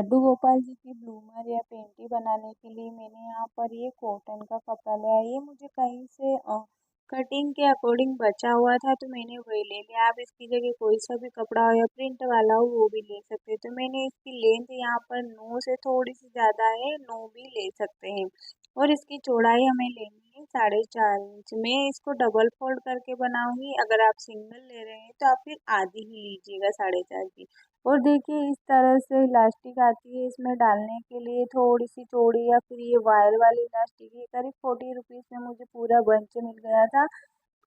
लड्डू गोपाल जी की ब्लूमर या पेंटी बनाने के लिए मैंने यहाँ पर ये कॉटन का कपड़ा लिया है। ये मुझे कहीं से कटिंग के अकॉर्डिंग बचा हुआ था तो मैंने वही ले लिया। आप इसकी जगह कोई सा भी कपड़ा हो या प्रिंट वाला हो वो भी ले सकते हैं। तो मैंने इसकी लेंथ यहाँ पर 9 से थोड़ी सी ज़्यादा है, 9 भी ले सकते हैं। और इसकी चौड़ाई हमें लेनी है 4.5 इंच। मैं इसको डबल फोल्ड करके बनाऊंगी। अगर आप सिंगल ले रहे हैं तो आप फिर आधी ही लीजिएगा 4.5 की। और देखिए इस तरह से इलास्टिक आती है इसमें डालने के लिए, थोड़ी सी चौड़ी या फिर ये वायर वाली इलास्टिक है। करीब 40 रुपीज़ में मुझे पूरा बंच मिल गया था।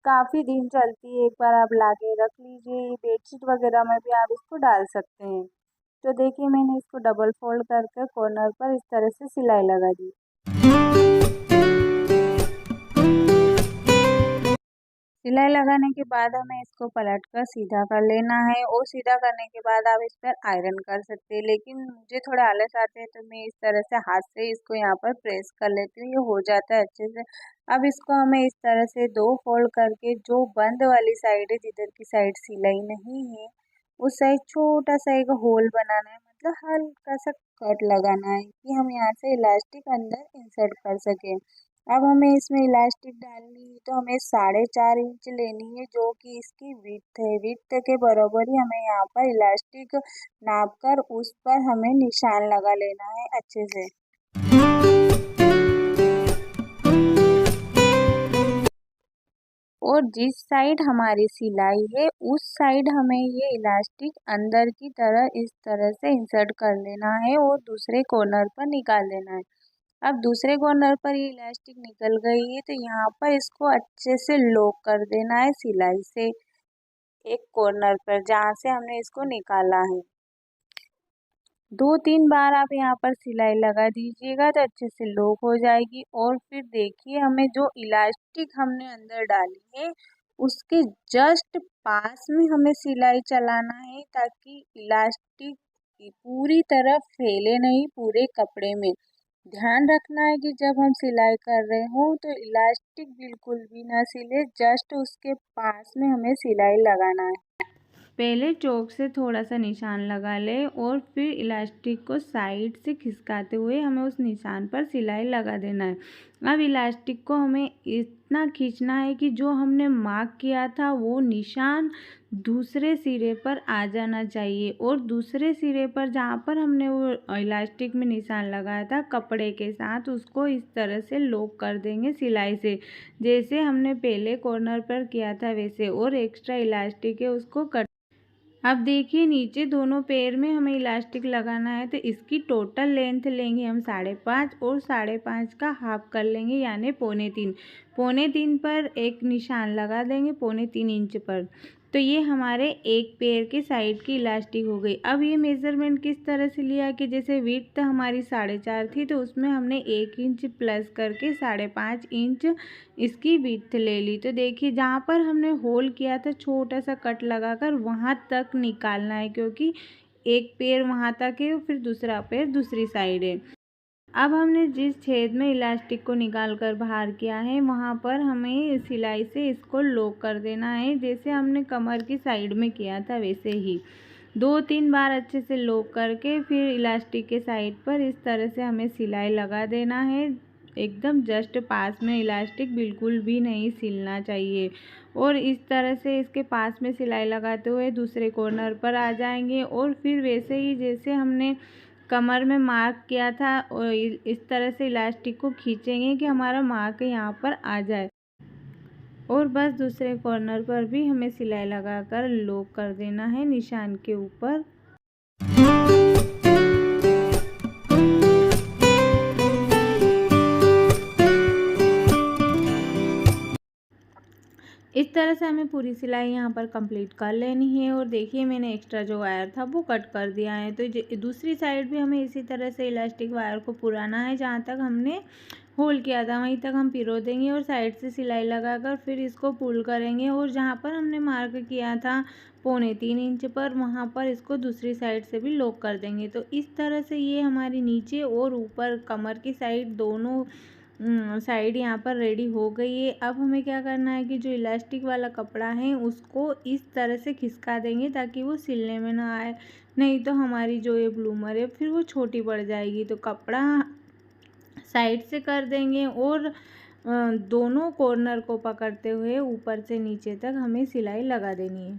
काफ़ी दिन चलती है, एक बार आप ला के रख लीजिए। ये बेडशीट वगैरह में भी आप इसको डाल सकते हैं। तो देखिए मैंने इसको डबल फोल्ड करके कॉर्नर पर इस तरह से सिलाई लगा दी। सिलाई लगाने के बाद हमें इसको पलट कर सीधा कर लेना है और सीधा करने के बाद आप इस पर आयरन कर सकते हैं। लेकिन मुझे थोड़ा आलस आते हैं तो मैं इस तरह से हाथ से इसको यहाँ पर प्रेस कर लेती हूँ, ये हो जाता है अच्छे से। अब इसको हमें इस तरह से 2 फोल्ड करके जो बंद वाली साइड है, जिधर की साइड सिलाई नहीं है उस साइड छोटा सा एक होल बनाना है, मतलब हल्का सा कट लगाना है कि हम यहाँ से इलास्टिक अंदर इंसर्ट कर सकें। अब हमें इसमें इलास्टिक डालनी है तो हमें 4.5 इंच लेनी है, जो कि इसकी विड्थ है। विड्थ के बराबर ही हमें यहाँ पर इलास्टिक नाप कर उस पर हमें निशान लगा लेना है अच्छे से। और जिस साइड हमारी सिलाई है उस साइड हमें ये इलास्टिक अंदर की तरह इस तरह से इंसर्ट कर लेना है और दूसरे कॉर्नर पर निकाल लेना है। अब दूसरे कॉर्नर पर ये इलास्टिक निकल गई है तो यहाँ पर इसको अच्छे से लॉक कर देना है सिलाई से, एक कॉर्नर पर जहाँ से हमने इसको निकाला है। 2-3 बार आप यहाँ पर सिलाई लगा दीजिएगा तो अच्छे से लॉक हो जाएगी। और फिर देखिए हमें जो इलास्टिक हमने अंदर डाली है उसके जस्ट पास में हमें सिलाई चलाना है, ताकि इलास्टिक पूरी तरह फैले नहीं पूरे कपड़े में। ध्यान रखना है कि जब हम सिलाई कर रहे हो तो इलास्टिक बिल्कुल भी ना सिले, जस्ट उसके पास में हमें सिलाई लगाना है। पहले चौक से थोड़ा सा निशान लगा ले और फिर इलास्टिक को साइड से खिसकाते हुए हमें उस निशान पर सिलाई लगा देना है। अब इलास्टिक को हमें इतना खींचना है कि जो हमने मार्क किया था वो निशान दूसरे सिरे पर आ जाना चाहिए। और दूसरे सिरे पर जहाँ पर हमने वो इलास्टिक में निशान लगाया था कपड़े के साथ उसको इस तरह से लॉक कर देंगे सिलाई से, जैसे हमने पहले कॉर्नर पर किया था वैसे। और एक्स्ट्रा इलास्टिक है उसको कट। अब देखिए नीचे दोनों पैर में हमें इलास्टिक लगाना है तो इसकी टोटल लेंथ लेंगे हम 5.5 और 5.5 का हाफ कर लेंगे यानी 3.25। 3.25 पर एक निशान लगा देंगे 3.25 इंच पर। तो ये हमारे एक पैर के साइड की इलास्टिक हो गई। अब ये मेज़रमेंट किस तरह से लिया कि जैसे विड्थ हमारी 4.5 थी तो उसमें हमने 1 इंच प्लस करके 5.5 इंच इसकी विड्थ ले ली। तो देखिए जहाँ पर हमने होल किया था छोटा सा कट लगाकर वहाँ तक निकालना है, क्योंकि एक पैर वहाँ तक है और फिर दूसरा पैर दूसरी साइड है। अब हमने जिस छेद में इलास्टिक को निकाल कर बाहर किया है वहाँ पर हमें सिलाई से इसको लॉक कर देना है, जैसे हमने कमर की साइड में किया था वैसे ही। 2-3 बार अच्छे से लॉक करके फिर इलास्टिक के साइड पर इस तरह से हमें सिलाई लगा देना है। एकदम जस्ट पास में इलास्टिक बिल्कुल भी नहीं सिलना चाहिए। और इस तरह से इसके पास में सिलाई लगाते हुए दूसरे कॉर्नर पर आ जाएंगे और फिर वैसे ही जैसे हमने कमर में मार्क किया था और इस तरह से इलास्टिक को खींचेंगे कि हमारा मार्क यहाँ पर आ जाए। और बस दूसरे कॉर्नर पर भी हमें सिलाई लगाकर लॉक कर देना है निशान के ऊपर। इस तरह से हमें पूरी सिलाई यहाँ पर कंप्लीट कर लेनी है। और देखिए मैंने एक्स्ट्रा जो वायर था वो कट कर दिया है। तो दूसरी साइड भी हमें इसी तरह से इलास्टिक वायर को पुराना है, जहाँ तक हमने होल किया था वहीं तक हम पिरो देंगे और साइड से सिलाई लगाकर फिर इसको पुल करेंगे। और जहाँ पर हमने मार्क किया था 3.25 इंच पर वहाँ पर इसको दूसरी साइड से भी लॉक कर देंगे। तो इस तरह से ये हमारी नीचे और ऊपर कमर की साइड दोनों साइड यहाँ पर रेडी हो गई है। अब हमें क्या करना है कि जो इलास्टिक वाला कपड़ा है उसको इस तरह से खिसका देंगे ताकि वो सिलने में ना आए, नहीं तो हमारी जो ये ब्लूमर है फिर वो छोटी पड़ जाएगी। तो कपड़ा साइड से कर देंगे और दोनों कॉर्नर को पकड़ते हुए ऊपर से नीचे तक हमें सिलाई लगा देनी है।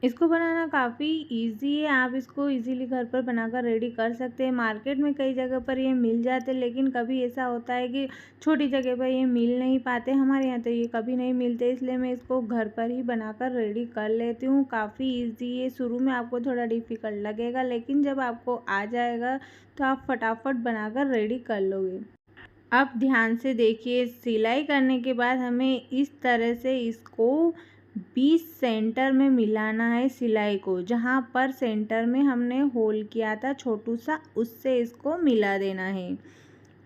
इसको बनाना काफ़ी इजी है, आप इसको इजीली घर पर बनाकर रेडी कर सकते हैं। मार्केट में कई जगह पर ये मिल जाते हैं, लेकिन कभी ऐसा होता है कि छोटी जगह पर ये मिल नहीं पाते। हमारे यहाँ तो ये कभी नहीं मिलते, इसलिए मैं इसको घर पर ही बनाकर रेडी कर लेती हूँ। काफ़ी इजी है, शुरू में आपको थोड़ा डिफ़िकल्ट लगेगा, लेकिन जब आपको आ जाएगा तो आप फटाफट बनाकर रेडी कर लोगे। अब ध्यान से देखिए, सिलाई करने के बाद हमें इस तरह से इसको 20 सेंटर में मिलाना है सिलाई को। जहाँ पर सेंटर में हमने होल किया था छोटू सा, उससे इसको मिला देना है।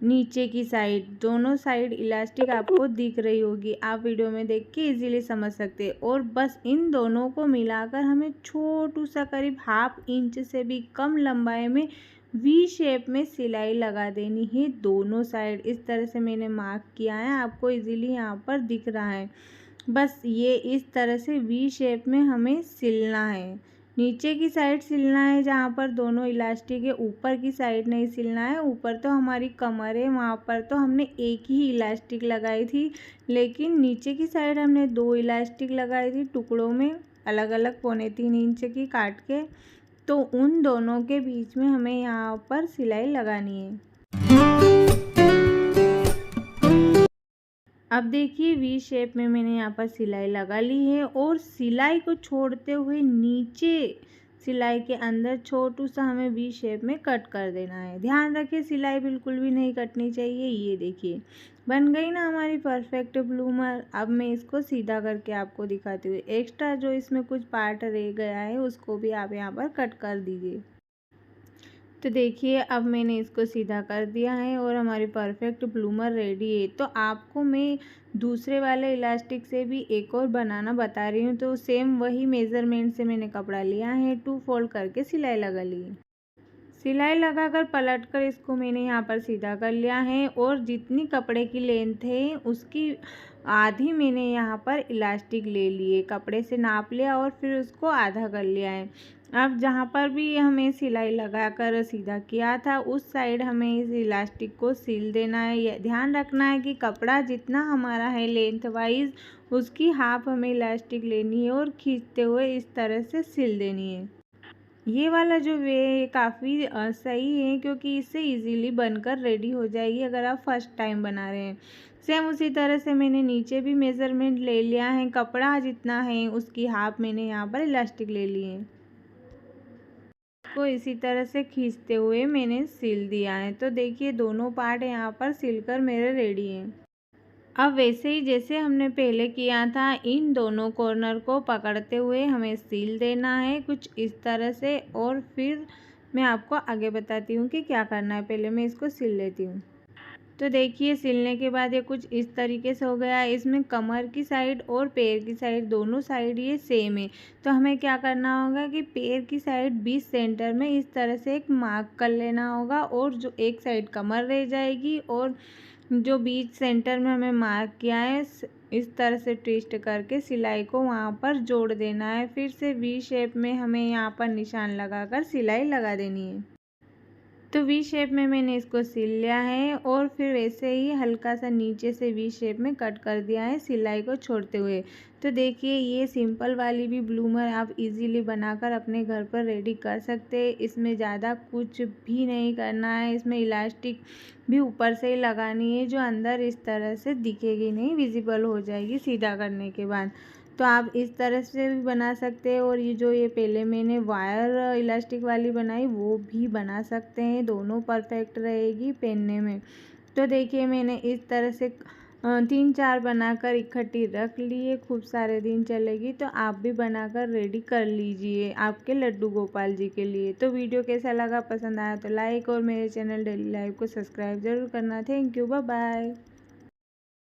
नीचे की साइड, दोनों साइड इलास्टिक आपको दिख रही होगी, आप वीडियो में देख के इजीली समझ सकते हैं। और बस इन दोनों को मिलाकर हमें छोटू सा करीब 1/2 इंच से भी कम लंबाई में वी शेप में सिलाई लगा देनी है दोनों साइड। इस तरह से मैंने मार्क किया है, आपको इजीली यहाँ पर दिख रहा है। बस ये इस तरह से वी शेप में हमें सिलना है। नीचे की साइड सिलना है, जहाँ पर दोनों इलास्टिक है। ऊपर की साइड नहीं सिलना है, ऊपर तो हमारी कमर है, वहाँ पर तो हमने एक ही इलास्टिक लगाई थी, लेकिन नीचे की साइड हमने 2 इलास्टिक लगाई थी टुकड़ों में, अलग अलग 3.25 इंच की काट के। तो उन दोनों के बीच में हमें यहाँ पर सिलाई लगानी है। अब देखिए, वी शेप में मैंने यहाँ पर सिलाई लगा ली है और सिलाई को छोड़ते हुए नीचे सिलाई के अंदर छोटू सा हमें वी शेप में कट कर देना है। ध्यान रखिए, सिलाई बिल्कुल भी नहीं कटनी चाहिए। ये देखिए, बन गई ना हमारी परफेक्ट ब्लूमर। अब मैं इसको सीधा करके आपको दिखाती हूँ। एक्स्ट्रा जो इसमें कुछ पार्ट रह गया है उसको भी आप यहाँ पर कट कर दीजिए। तो देखिए, अब मैंने इसको सीधा कर दिया है और हमारी परफेक्ट ब्लूमर रेडी है। तो आपको मैं दूसरे वाले इलास्टिक से भी एक और बनाना बता रही हूँ। तो सेम वही मेज़रमेंट से मैंने कपड़ा लिया है, 2 फोल्ड करके सिलाई लगा ली है। सिलाई लगाकर पलटकर इसको मैंने यहाँ पर सीधा कर लिया है और जितनी कपड़े की लेंथ है उसकी आधी मैंने यहाँ पर इलास्टिक ले लिए, कपड़े से नाप लिया और फिर उसको आधा कर लिया है। अब जहाँ पर भी हमें सिलाई लगाकर सीधा किया था उस साइड हमें इस इलास्टिक को सिल देना है। ये ध्यान रखना है कि कपड़ा जितना हमारा है लेंथ वाइज उसकी हाफ हमें इलास्टिक लेनी है और खींचते हुए इस तरह से सिल देनी है। ये वाला जो वे है काफ़ी सही है, क्योंकि इससे इजीली बनकर रेडी हो जाएगी अगर आप फर्स्ट टाइम बना रहे हैं। सेम उसी तरह से मैंने नीचे भी मेज़रमेंट ले लिया है, कपड़ा जितना है उसकी हाफ मैंने यहाँ पर इलास्टिक ले ली है। को इसी तरह से खींचते हुए मैंने सिल दिया है। तो देखिए, दोनों पार्ट यहाँ पर सिलकर मेरे रेडी हैं। अब वैसे ही जैसे हमने पहले किया था, इन दोनों कॉर्नर को पकड़ते हुए हमें सील देना है कुछ इस तरह से। और फिर मैं आपको आगे बताती हूँ कि क्या करना है। पहले मैं इसको सिल लेती हूँ। तो देखिए, सिलने के बाद ये कुछ इस तरीके से हो गया। इसमें कमर की साइड और पैर की साइड दोनों साइड ये सेम है। तो हमें क्या करना होगा कि पैर की साइड 20 सेंटर में इस तरह से एक मार्क कर लेना होगा और जो एक साइड कमर रह जाएगी और जो बीच सेंटर में हमें मार्क किया है इस तरह से ट्विस्ट करके सिलाई को वहाँ पर जोड़ देना है। फिर से वी शेप में हमें यहाँ पर निशान लगाकर सिलाई लगा देनी है। तो वी शेप में मैंने इसको सिल लिया है और फिर वैसे ही हल्का सा नीचे से वी शेप में कट कर दिया है सिलाई को छोड़ते हुए। तो देखिए, ये सिंपल वाली भी ब्लूमर आप इजीली बनाकर अपने घर पर रेडी कर सकते हैं। इसमें ज़्यादा कुछ भी नहीं करना है। इसमें इलास्टिक भी ऊपर से ही लगानी है जो अंदर इस तरह से दिखेगी नहीं, विजिबल हो जाएगी सीधा करने के बाद। तो आप इस तरह से भी बना सकते हैं और ये पहले मैंने वायर इलास्टिक वाली बनाई वो भी बना सकते हैं, दोनों परफेक्ट रहेगी पहनने में। तो देखिए, मैंने इस तरह से 3-4 बनाकर इकट्ठी रख लिए, खूब सारे दिन चलेगी। तो आप भी बनाकर रेडी कर लीजिए आपके लड्डू गोपाल जी के लिए। तो वीडियो कैसा लगा, पसंद आया तो लाइक और मेरे चैनल डेली लाइफ को सब्सक्राइब जरूर करना। Thank you, bye bye.